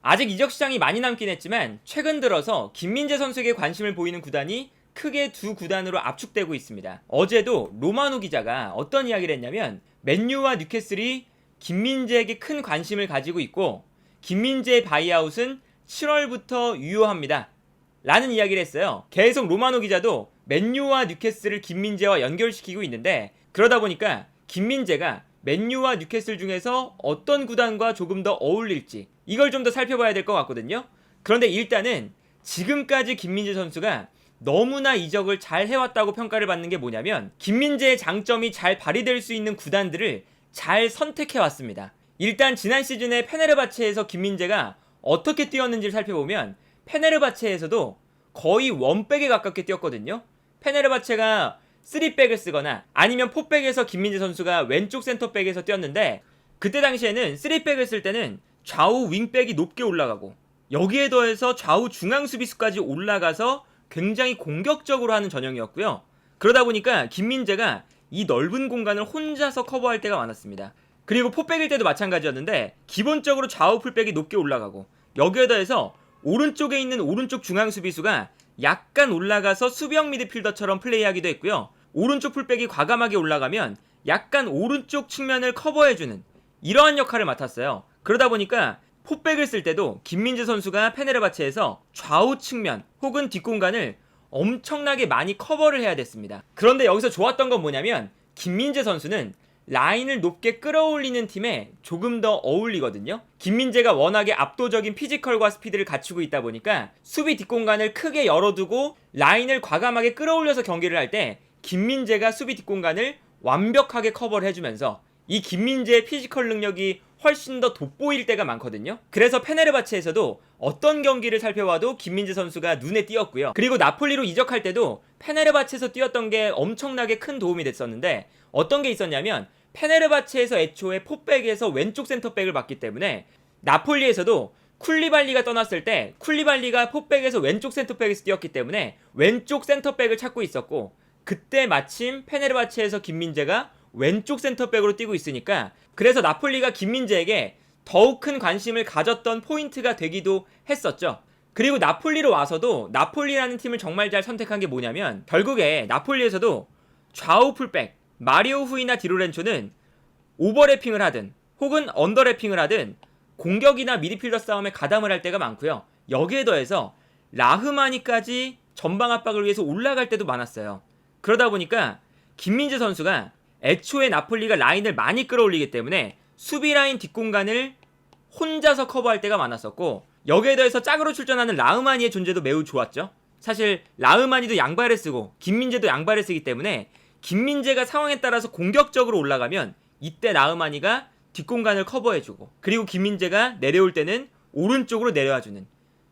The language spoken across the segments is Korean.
아직 이적 시장이 많이 남긴 했지만 최근 들어서 김민재 선수에게 관심을 보이는 구단이 크게 두 구단으로 압축되고 있습니다. 어제도 로마노 기자가 어떤 이야기를 했냐면 맨유와 뉴캐슬이 김민재에게 큰 관심을 가지고 있고 김민재의 바이아웃은 7월부터 유효합니다 라는 이야기를 했어요. 계속 로마노 기자도 맨유와 뉴캐슬을 김민재와 연결시키고 있는데, 그러다 보니까 김민재가 맨유와 뉴캐슬 중에서 어떤 구단과 조금 더 어울릴지 이걸 좀 더 살펴봐야 될 것 같거든요. 그런데 일단은 지금까지 김민재 선수가 너무나 이적을 잘 해왔다고 평가를 받는 게 뭐냐면 김민재의 장점이 잘 발휘될 수 있는 구단들을 잘 선택해왔습니다. 일단 지난 시즌에 페네르바체에서 김민재가 어떻게 뛰었는지를 살펴보면 페네르바체에서도 거의 원백에 가깝게 뛰었거든요. 페네르바체가 3백을 쓰거나 아니면 4백에서 김민재 선수가 왼쪽 센터백에서 뛰었는데, 그때 당시에는 3백을 쓸 때는 좌우 윙백이 높게 올라가고 여기에 더해서 좌우 중앙 수비수까지 올라가서 굉장히 공격적으로 하는 전형이었고요. 그러다 보니까 김민재가 이 넓은 공간을 혼자서 커버할 때가 많았습니다. 그리고 4백일 때도 마찬가지였는데 기본적으로 좌우 풀백이 높게 올라가고 여기에 더해서 오른쪽에 있는 오른쪽 중앙 수비수가 약간 올라가서 수비형 미드필더처럼 플레이하기도 했고요. 오른쪽 풀백이 과감하게 올라가면 약간 오른쪽 측면을 커버해주는 이러한 역할을 맡았어요. 그러다 보니까 포백을 쓸 때도 김민재 선수가 페네르바체에서 좌우 측면 혹은 뒷공간을 엄청나게 많이 커버를 해야 됐습니다. 그런데 여기서 좋았던 건 뭐냐면 김민재 선수는 라인을 높게 끌어올리는 팀에 조금 더 어울리거든요. 김민재가 워낙에 압도적인 피지컬과 스피드를 갖추고 있다 보니까 수비 뒷공간을 크게 열어두고 라인을 과감하게 끌어올려서 경기를 할 때 김민재가 수비 뒷공간을 완벽하게 커버를 해주면서 이 김민재의 피지컬 능력이 훨씬 더 돋보일 때가 많거든요. 그래서 페네르바체에서도 어떤 경기를 살펴봐도 김민재 선수가 눈에 띄었고요. 그리고 나폴리로 이적할 때도 페네르바체에서 뛰었던 게 엄청나게 큰 도움이 됐었는데, 어떤 게 있었냐면 페네르바체에서 애초에 포백에서 왼쪽 센터백을 맡기 때문에 나폴리에서도 쿨리발리가 떠났을 때 쿨리발리가 포백에서 왼쪽 센터백에서 뛰었기 때문에 왼쪽 센터백을 찾고 있었고, 그때 마침 페네르바체에서 김민재가 왼쪽 센터백으로 뛰고 있으니까 그래서 나폴리가 김민재에게 더욱 큰 관심을 가졌던 포인트가 되기도 했었죠. 그리고 나폴리로 와서도 나폴리라는 팀을 정말 잘 선택한 게 뭐냐면 결국에 나폴리에서도 좌우 풀백 마리오 후이나 디로렌초는 오버래핑을 하든 혹은 언더래핑을 하든 공격이나 미드필더 싸움에 가담을 할 때가 많고요. 여기에 더해서 라흐마니까지 전방 압박을 위해서 올라갈 때도 많았어요. 그러다 보니까 김민재 선수가 애초에 나폴리가 라인을 많이 끌어올리기 때문에 수비 라인 뒷공간을 혼자서 커버할 때가 많았었고, 여기에 더해서 짝으로 출전하는 라흐마니의 존재도 매우 좋았죠. 사실 라흐마니도 양발을 쓰고 김민재도 양발을 쓰기 때문에 김민재가 상황에 따라서 공격적으로 올라가면 이때 라흐마니가 뒷공간을 커버해주고, 그리고 김민재가 내려올 때는 오른쪽으로 내려와주는,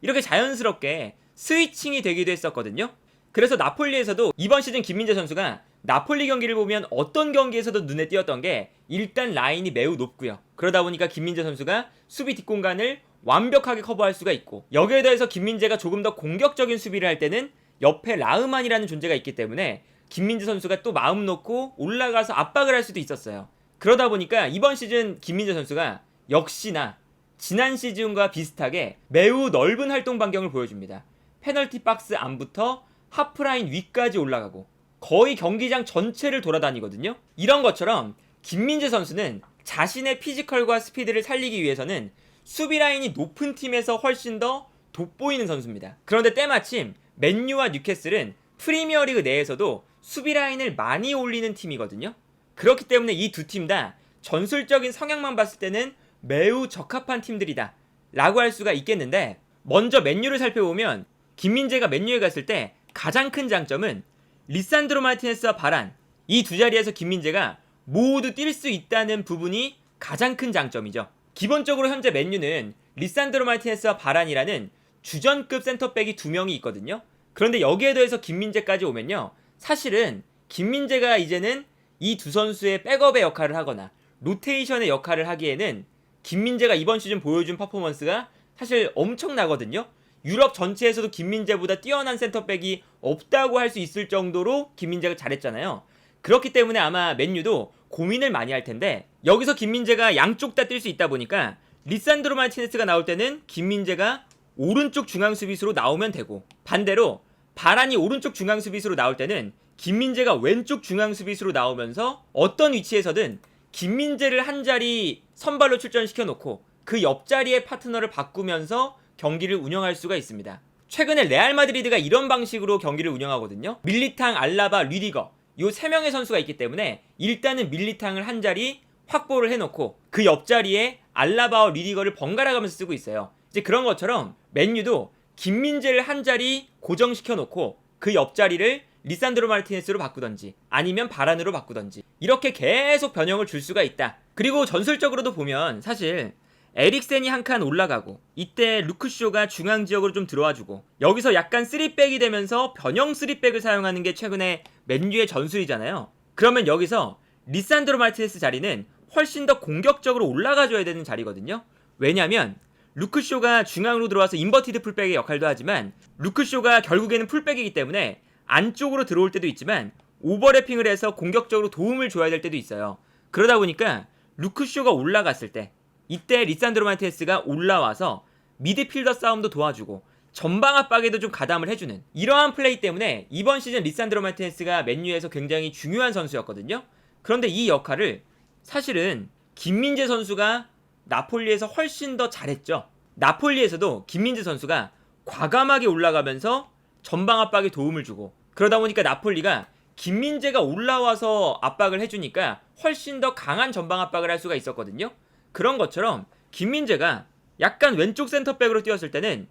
이렇게 자연스럽게 스위칭이 되기도 했었거든요. 그래서 나폴리에서도 이번 시즌 김민재 선수가 나폴리 경기를 보면 어떤 경기에서도 눈에 띄었던 게 일단 라인이 매우 높고요. 그러다 보니까 김민재 선수가 수비 뒷공간을 완벽하게 커버할 수가 있고, 여기에 대해서 김민재가 조금 더 공격적인 수비를 할 때는 옆에 라흐만이라는 존재가 있기 때문에 김민재 선수가 또 마음 놓고 올라가서 압박을 할 수도 있었어요. 그러다 보니까 이번 시즌 김민재 선수가 역시나 지난 시즌과 비슷하게 매우 넓은 활동 반경을 보여줍니다. 페널티 박스 안부터 하프라인 위까지 올라가고 거의 경기장 전체를 돌아다니거든요. 이런 것처럼 김민재 선수는 자신의 피지컬과 스피드를 살리기 위해서는 수비 라인이 높은 팀에서 훨씬 더 돋보이는 선수입니다. 그런데 때마침 맨유와 뉴캐슬은 프리미어리그 내에서도 수비 라인을 많이 올리는 팀이거든요. 그렇기 때문에 이 두 팀 다 전술적인 성향만 봤을 때는 매우 적합한 팀들이다 라고 할 수가 있겠는데, 먼저 맨유를 살펴보면 김민재가 맨유에 갔을 때 가장 큰 장점은 리산드로 마르티네스와 바란, 이 두 자리에서 김민재가 모두 뛸 수 있다는 부분이 가장 큰 장점이죠. 기본적으로 현재 맨유는 리산드로 마르티네스와 바란이라는 주전급 센터백이 두 명이 있거든요. 그런데 여기에 더해서 김민재까지 오면요, 사실은 김민재가 이제는 이 두 선수의 백업의 역할을 하거나 로테이션의 역할을 하기에는 김민재가 이번 시즌 보여준 퍼포먼스가 사실 엄청나거든요. 유럽 전체에서도 김민재보다 뛰어난 센터백이 없다고 할 수 있을 정도로 김민재가 잘했잖아요. 그렇기 때문에 아마 맨유도 고민을 많이 할 텐데, 여기서 김민재가 양쪽 다 뛸 수 있다 보니까 리산드로 마르티네스가 나올 때는 김민재가 오른쪽 중앙 수비수로 나오면 되고, 반대로 바란이 오른쪽 중앙 수비수로 나올 때는 김민재가 왼쪽 중앙 수비수로 나오면서 어떤 위치에서든 김민재를 한 자리 선발로 출전시켜 놓고 그 옆자리의 파트너를 바꾸면서 경기를 운영할 수가 있습니다. 최근에 레알 마드리드가 이런 방식으로 경기를 운영하거든요. 밀리탕, 알라바, 류디거 요 3명의 선수가 있기 때문에 일단은 밀리탕을 한 자리 확보를 해놓고 그 옆자리에 알라바와 류디거를 번갈아 가면서 쓰고 있어요. 이제 그런 것처럼 맨유도 김민재를 한 자리 고정시켜 놓고 그 옆자리를 리산드로 마르티네스로 바꾸던지 아니면 바란으로 바꾸던지 이렇게 계속 변형을 줄 수가 있다. 그리고 전술적으로도 보면 사실 에릭센이 한 칸 올라가고 이때 루크쇼가 중앙지역으로 좀 들어와주고 여기서 약간 3백이 되면서 변형 3백을 사용하는 게 최근에 맨유의 전술이잖아요. 그러면 여기서 리산드로 마르티네스 자리는 훨씬 더 공격적으로 올라가줘야 되는 자리거든요. 왜냐면 루크쇼가 중앙으로 들어와서 인버티드 풀백의 역할도 하지만 루크쇼가 결국에는 풀백이기 때문에 안쪽으로 들어올 때도 있지만 오버래핑을 해서 공격적으로 도움을 줘야 될 때도 있어요. 그러다 보니까 루크쇼가 올라갔을 때 이때 리산드로 마르티네스가 올라와서 미드필더 싸움도 도와주고 전방 압박에도 좀 가담을 해주는 이러한 플레이 때문에 이번 시즌 리산드로 마르티네스가 맨유에서 굉장히 중요한 선수였거든요. 그런데 이 역할을 사실은 김민재 선수가 나폴리에서 훨씬 더 잘했죠. 나폴리에서도 김민재 선수가 과감하게 올라가면서 전방 압박에 도움을 주고 그러다 보니까 나폴리가 김민재가 올라와서 압박을 해주니까 훨씬 더 강한 전방 압박을 할 수가 있었거든요. 그런 것처럼 김민재가 약간 왼쪽 센터백으로 뛰었을 때는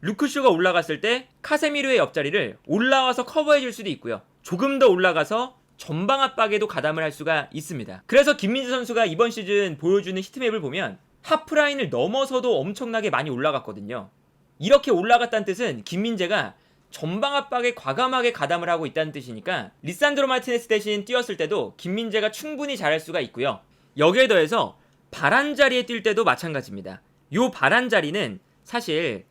루크쇼가 올라갔을 때 카세미르의 옆자리를 올라와서 커버해줄 수도 있고요. 조금 더 올라가서 전방 압박에도 가담을 할 수가 있습니다. 그래서 김민재 선수가 이번 시즌 보여주는 히트맵을 보면 하프라인을 넘어서도 엄청나게 많이 올라갔거든요. 이렇게 올라갔다는 뜻은 김민재가 전방 압박에 과감하게 가담을 하고 있다는 뜻이니까 리산드로 마르티네스 대신 뛰었을 때도 김민재가 충분히 잘할 수가 있고요. 여기에 더해서 바란 자리에 뛸 때도 마찬가지입니다. 요 바란 자리는 사실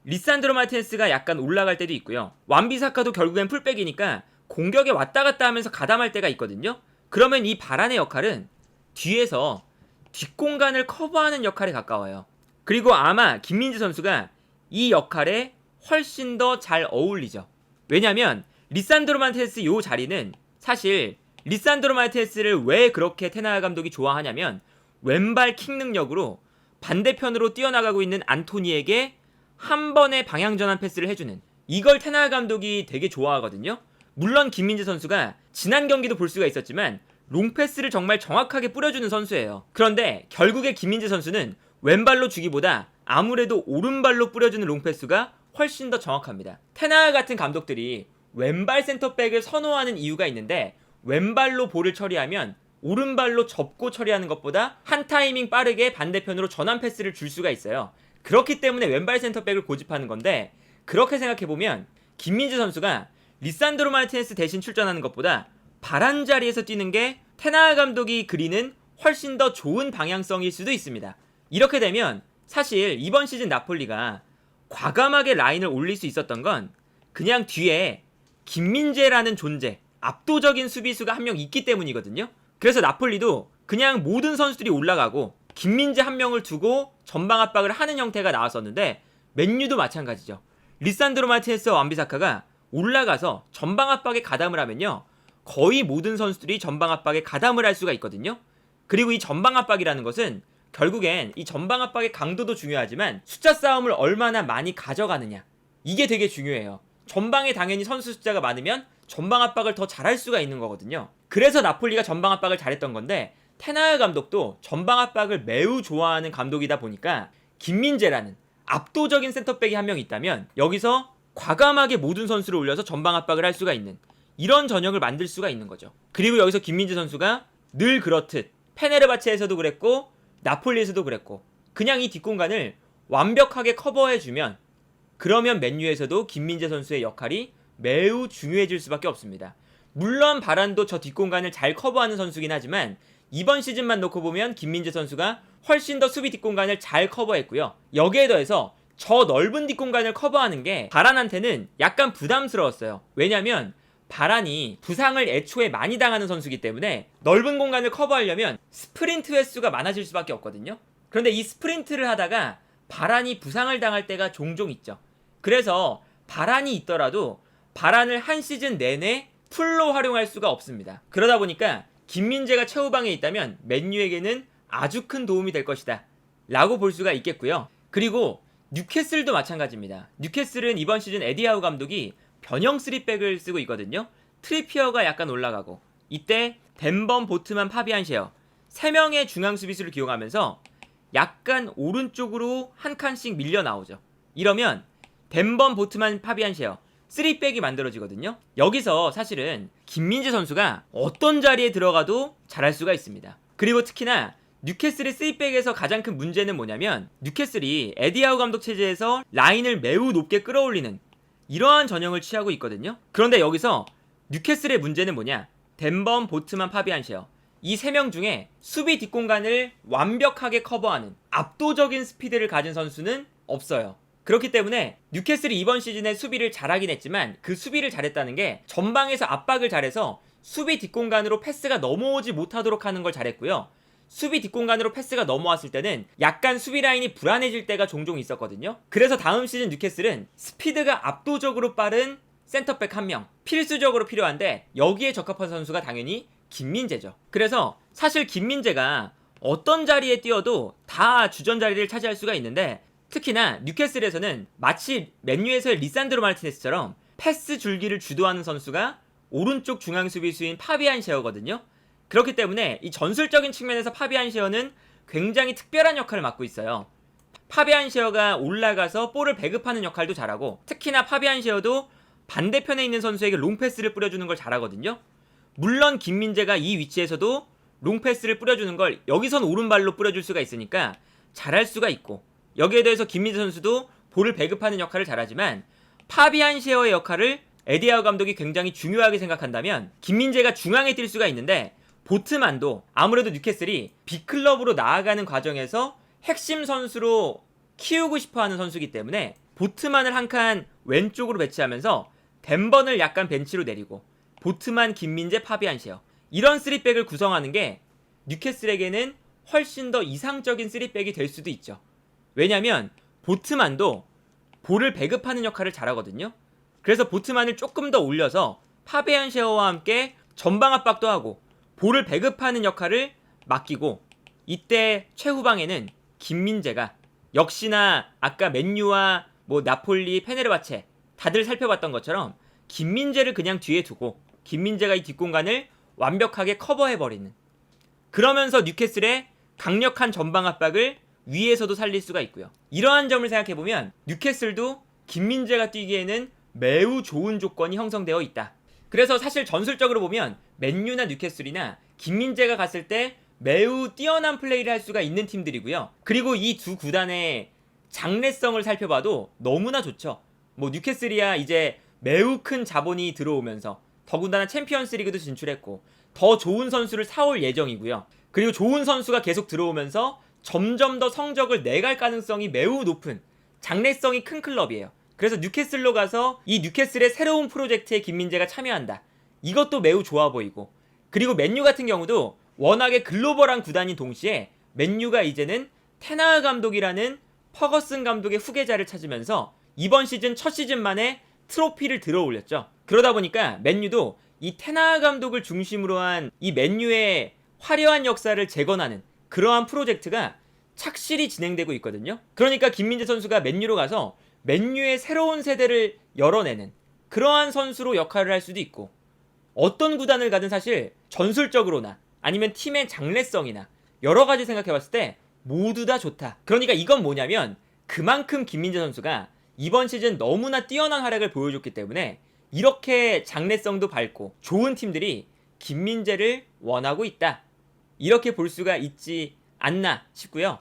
리산드로 마르티네스가 약간 올라갈 때도 있고요. 완비사카도 결국엔 풀백이니까 공격에 왔다 갔다 하면서 가담할 때가 있거든요. 그러면 이 바란의 역할은 뒤에서 뒷공간을 커버하는 역할에 가까워요. 그리고 아마 김민재 선수가 이 역할에 훨씬 더 잘 어울리죠. 왜냐면 리산드로 마르티네스 요 자리는 사실 리산드로 마르티네스를 왜 그렇게 테나하 감독이 좋아하냐면 왼발 킥 능력으로 반대편으로 뛰어나가고 있는 안토니에게 한 번의 방향 전환 패스를 해주는 이걸 테나하 감독이 되게 좋아하거든요. 물론 김민재 선수가 지난 경기도 볼 수가 있었지만 롱패스를 정말 정확하게 뿌려주는 선수예요. 그런데 결국에 김민재 선수는 왼발로 주기보다 아무래도 오른발로 뿌려주는 롱패스가 훨씬 더 정확합니다. 테나하 같은 감독들이 왼발 센터백을 선호하는 이유가 있는데 왼발로 볼을 처리하면 오른발로 접고 처리하는 것보다 한 타이밍 빠르게 반대편으로 전환 패스를 줄 수가 있어요. 그렇기 때문에 왼발 센터백을 고집하는 건데 그렇게 생각해보면 김민재 선수가 리산드로 마르티네스 대신 출전하는 것보다 바란 자리에서 뛰는 게 테나하 감독이 그리는 훨씬 더 좋은 방향성일 수도 있습니다. 이렇게 되면 사실 이번 시즌 나폴리가 과감하게 라인을 올릴 수 있었던 건 그냥 뒤에 김민재라는 존재, 압도적인 수비수가 한 명 있기 때문이거든요. 그래서 나폴리도 그냥 모든 선수들이 올라가고 김민재 한 명을 두고 전방 압박을 하는 형태가 나왔었는데 맨유도 마찬가지죠. 리산드로 마르티네스와 완비사카가 올라가서 전방 압박에 가담을 하면요 거의 모든 선수들이 전방 압박에 가담을 할 수가 있거든요. 그리고 이 전방 압박이라는 것은 결국엔 이 전방 압박의 강도도 중요하지만 숫자 싸움을 얼마나 많이 가져가느냐 이게 되게 중요해요. 전방에 당연히 선수 숫자가 많으면 전방 압박을 더 잘할 수가 있는 거거든요. 그래서 나폴리가 전방 압박을 잘했던 건데 테나하 감독도 전방 압박을 매우 좋아하는 감독이다 보니까 김민재라는 압도적인 센터백이 한 명 있다면 여기서 과감하게 모든 선수를 올려서 전방 압박을 할 수가 있는 이런 전형을 만들 수가 있는 거죠. 그리고 여기서 김민재 선수가 늘 그렇듯 페네르바체에서도 그랬고 나폴리에서도 그랬고 그냥 이 뒷공간을 완벽하게 커버해주면 그러면 맨유에서도 김민재 선수의 역할이 매우 중요해질 수밖에 없습니다. 물론 바란도 저 뒷공간을 잘 커버하는 선수긴 하지만 이번 시즌만 놓고 보면 김민재 선수가 훨씬 더 수비 뒷공간을 잘 커버했고요. 여기에 더해서 저 넓은 뒷공간을 커버하는 게 바란한테는 약간 부담스러웠어요. 왜냐면 바란이 부상을 애초에 많이 당하는 선수이기 때문에 넓은 공간을 커버하려면 스프린트 횟수가 많아질 수밖에 없거든요. 그런데 이 스프린트를 하다가 바란이 부상을 당할 때가 종종 있죠. 그래서 바란이 있더라도 바란을 한 시즌 내내 풀로 활용할 수가 없습니다. 그러다 보니까 김민재가 최후방에 있다면 맨유에게는 아주 큰 도움이 될 것이다 라고 볼 수가 있겠고요. 그리고 뉴캐슬도 마찬가지입니다. 뉴캐슬은 이번 시즌 에디하우 감독이 변형 3백을 쓰고 있거든요. 트리피어가 약간 올라가고, 이때 덴번, 보트만, 파비안 셰어 3명의 중앙 수비수를 기용하면서 약간 오른쪽으로 한 칸씩 밀려 나오죠. 이러면 덴번, 보트만, 파비안 셰어 3백이 만들어지거든요. 여기서 사실은 김민재 선수가 어떤 자리에 들어가도 잘할 수가 있습니다. 그리고 특히나 뉴캐슬의 3백에서 가장 큰 문제는 뭐냐면, 뉴캐슬이 에디하우 감독 체제에서 라인을 매우 높게 끌어올리는 이러한 전형을 취하고 있거든요. 그런데 여기서 뉴캐슬의 문제는 뭐냐, 덴번, 보트만, 파비안 셰어 이 3명 중에 수비 뒷공간을 완벽하게 커버하는 압도적인 스피드를 가진 선수는 없어요. 그렇기 때문에 뉴캐슬이 이번 시즌에 수비를 잘하긴 했지만, 그 수비를 잘했다는 게 전방에서 압박을 잘해서 수비 뒷공간으로 패스가 넘어오지 못하도록 하는 걸 잘했고요. 수비 뒷공간으로 패스가 넘어왔을 때는 약간 수비 라인이 불안해질 때가 종종 있었거든요. 그래서 다음 시즌 뉴캐슬은 스피드가 압도적으로 빠른 센터백 1명 필수적으로 필요한데, 여기에 적합한 선수가 당연히 김민재죠. 그래서 사실 김민재가 어떤 자리에 뛰어도 다 주전 자리를 차지할 수가 있는데, 특히나 뉴캐슬에서는 마치 맨유에서의 리산드로 마르티네스처럼 패스 줄기를 주도하는 선수가 오른쪽 중앙 수비수인 파비안 셰어거든요. 그렇기 때문에 이 전술적인 측면에서 파비안 셰어는 굉장히 특별한 역할을 맡고 있어요. 파비안 셰어가 올라가서 볼을 배급하는 역할도 잘하고, 특히나 파비안 셰어도 반대편에 있는 선수에게 롱패스를 뿌려주는 걸 잘하거든요. 물론 김민재가 이 위치에서도 롱패스를 뿌려주는 걸 여기선 오른발로 뿌려줄 수가 있으니까 잘할 수가 있고, 여기에 대해서 김민재 선수도 볼을 배급하는 역할을 잘하지만, 파비안 셰어의 역할을 에디하우 감독이 굉장히 중요하게 생각한다면 김민재가 중앙에 뛸 수가 있는데, 보트만도 아무래도 뉴캐슬이 B클럽으로 나아가는 과정에서 핵심 선수로 키우고 싶어하는 선수이기 때문에 보트만을 한 칸 왼쪽으로 배치하면서 덴번을 약간 벤치로 내리고 보트만, 김민재, 파비안 셰어 이런 3백을 구성하는 게 뉴캐슬에게는 훨씬 더 이상적인 3백이 될 수도 있죠. 왜냐면 보트만도 볼을 배급하는 역할을 잘하거든요. 그래서 보트만을 조금 더 올려서 파비안 셰어와 함께 전방 압박도 하고 볼을 배급하는 역할을 맡기고, 이때 최후방에는 김민재가 역시나 아까 맨유와 나폴리, 페네르바체 다들 살펴봤던 것처럼 김민재를 그냥 뒤에 두고 김민재가 이 뒷공간을 완벽하게 커버해버리는, 그러면서 뉴캐슬의 강력한 전방 압박을 위에서도 살릴 수가 있고요. 이러한 점을 생각해보면 뉴캐슬도 김민재가 뛰기에는 매우 좋은 조건이 형성되어 있다. 그래서 사실 전술적으로 보면 맨유나 뉴캐슬이나 김민재가 갔을 때 매우 뛰어난 플레이를 할 수가 있는 팀들이고요. 그리고 이 두 구단의 장래성을 살펴봐도 너무나 좋죠. 뉴캐슬이야 이제 매우 큰 자본이 들어오면서 더군다나 챔피언스 리그도 진출했고 더 좋은 선수를 사올 예정이고요. 그리고 좋은 선수가 계속 들어오면서 점점 더 성적을 내갈 가능성이 매우 높은 장래성이 큰 클럽이에요. 그래서 뉴캐슬로 가서 이 뉴캐슬의 새로운 프로젝트에 김민재가 참여한다. 이것도 매우 좋아 보이고, 그리고 맨유 같은 경우도 워낙에 글로벌한 구단인 동시에 맨유가 이제는 테나흐 감독이라는 퍼거슨 감독의 후계자를 찾으면서 이번 시즌 첫 시즌 만에 트로피를 들어올렸죠. 그러다 보니까 맨유도 이 테나흐 감독을 중심으로 한 이 맨유의 화려한 역사를 재건하는 그러한 프로젝트가 착실히 진행되고 있거든요. 그러니까 김민재 선수가 맨유로 가서 맨유의 새로운 세대를 열어내는 그러한 선수로 역할을 할 수도 있고, 어떤 구단을 가든 사실 전술적으로나 아니면 팀의 장래성이나 여러 가지 생각해봤을 때 모두 다 좋다. 그러니까 이건 뭐냐면 그만큼 김민재 선수가 이번 시즌 너무나 뛰어난 활약을 보여줬기 때문에 이렇게 장래성도 밝고 좋은 팀들이 김민재를 원하고 있다. 이렇게 볼 수가 있지 않나 싶고요.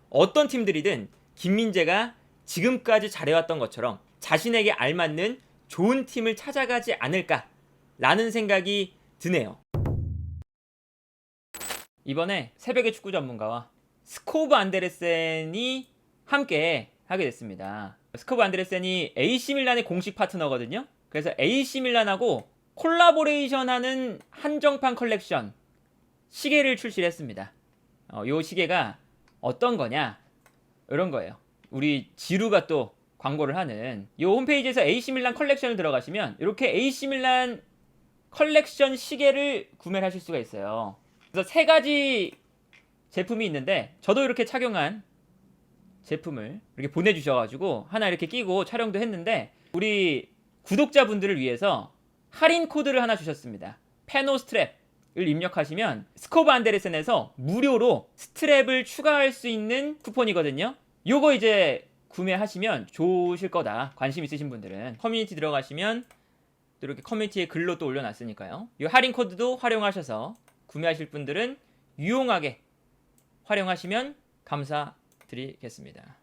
어떤 팀들이든 김민재가 지금까지 잘해왔던 것처럼 자신에게 알맞는 좋은 팀을 찾아가지 않을까라는 생각이 드네요. 이번에 새벽의 축구 전문가와 스코브 안데르센이 함께 하게 됐습니다. 스코브 안데르센이 AC 밀란의 공식 파트너거든요. 그래서 AC 밀란하고 콜라보레이션하는 한정판 컬렉션 시계를 출시를 했습니다. 이 시계가 어떤 거냐? 이런 거예요. 우리 지루가 또 광고를 하는 이 홈페이지에서 AC밀란 컬렉션을 들어가시면 이렇게 AC밀란 컬렉션 시계를 구매를 하실 수가 있어요. 그래서 세 가지 제품이 있는데 저도 이렇게 착용한 제품을 이렇게 보내주셔가지고 하나 이렇게 끼고 촬영도 했는데 우리 구독자분들을 위해서 할인 코드를 하나 주셨습니다. 페노 스트랩을 입력하시면 스코브 안데르센에서 무료로 스트랩을 추가할 수 있는 쿠폰이거든요. 요거 이제 구매하시면 좋으실 거다. 관심 있으신 분들은 커뮤니티 들어가시면 또 이렇게 커뮤니티에 글로 또 올려놨으니까요. 이 할인 코드도 활용하셔서 구매하실 분들은 유용하게 활용하시면 감사드리겠습니다.